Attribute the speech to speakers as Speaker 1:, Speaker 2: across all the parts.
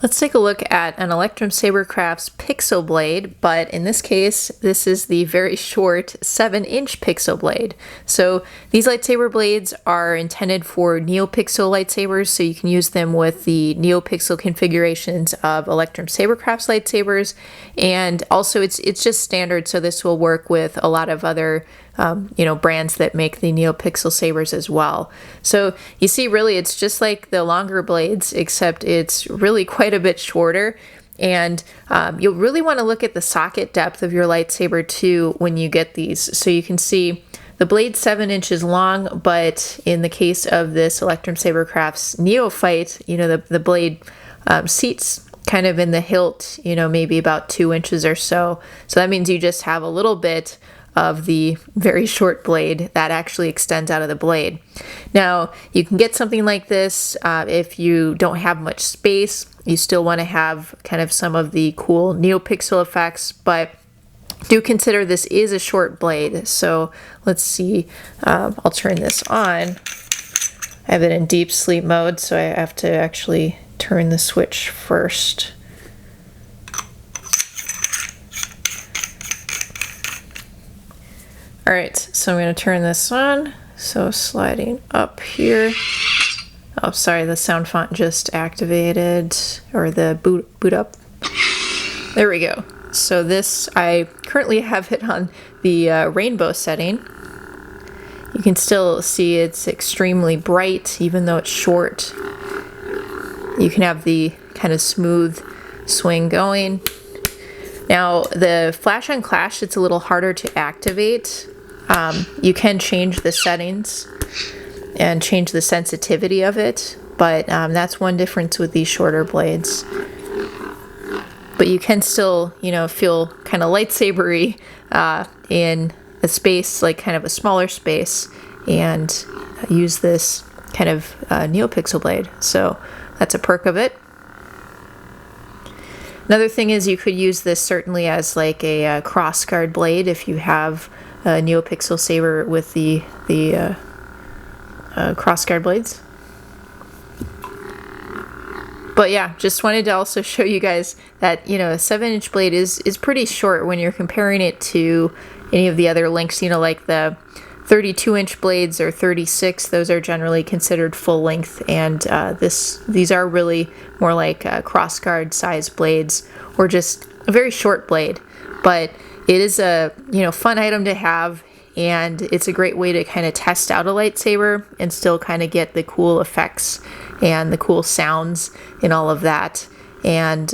Speaker 1: Let's take a look at an Electrum Sabercrafts pixel blade, but in this case, this is the very short 7-inch pixel blade. So these lightsaber blades are intended for NeoPixel lightsabers, so you can use them with the NeoPixel configurations of Electrum Sabercrafts lightsabers, and also it's just standard, so this will work with a lot of other brands that make the NeoPixel sabers as well. So you see, really, it's just like the longer blades, except it's really quite a bit shorter. And you'll really want to look at the socket depth of your lightsaber too when you get these. So you can see the blade's 7 inches long, but in the case of this Electrum Sabercrafts Neophyte, the blade seats kind of in the hilt, maybe about 2 inches or so. So that means you just have a little bit of the very short blade that actually extends out of the blade. Now, you can get something like this if you don't have much space. You still want to have kind of some of the cool NeoPixel effects, but do consider this is a short blade. So let's see, I'll turn this on. I have it in deep sleep mode, so I have to actually turn the switch first. All right, so I'm going to turn this on. So sliding up here. Oh, sorry, the sound font just activated, or the boot up. There we go. So this, I currently have it on the rainbow setting. You can still see it's extremely bright, even though it's short. You can have the kind of smooth swing going. Now, the flash on clash, it's a little harder to activate. You can change the settings and change the sensitivity of it, but that's one difference with these shorter blades. But you can still, feel kind of lightsabery in a space, like kind of a smaller space, and use this kind of NeoPixel blade. So that's a perk of it. Another thing is you could use this certainly as like a crossguard blade if you have a NeoPixel saber with the crossguard blades. But yeah, just wanted to also show you guys that, a 7-inch blade is pretty short when you're comparing it to any of the other lengths, like the 32-inch blades or 36. Those are generally considered full length, and these are really more like crossguard size blades, or just a very short blade. But it is a fun item to have, and it's a great way to kind of test out a lightsaber and still kind of get the cool effects and the cool sounds and all of that. And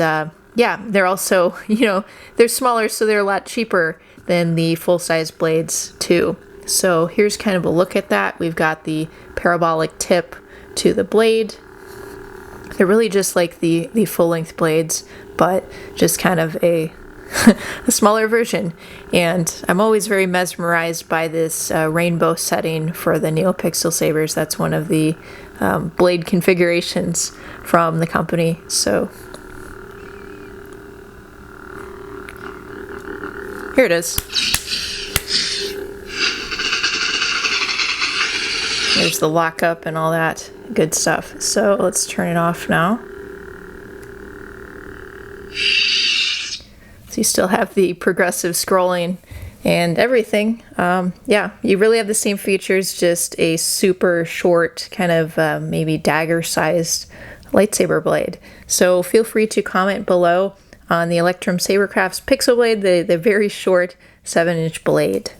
Speaker 1: yeah, they're also, they're smaller, so they're a lot cheaper than the full-size blades too. So here's kind of a look at that. We've got the parabolic tip to the blade. They're really just like the full-length blades, but just kind of a smaller version. And I'm always very mesmerized by this rainbow setting for the NeoPixel sabers. That's one of the blade configurations from the company. So here it is. There's the lockup and all that good stuff. So let's turn it off now. So you still have the progressive scrolling and everything. Yeah, you really have the same features, just a super short, kind of maybe dagger-sized lightsaber blade. So feel free to comment below on the Electrum Sabercrafts Pixel Blade, the very short 7-inch blade.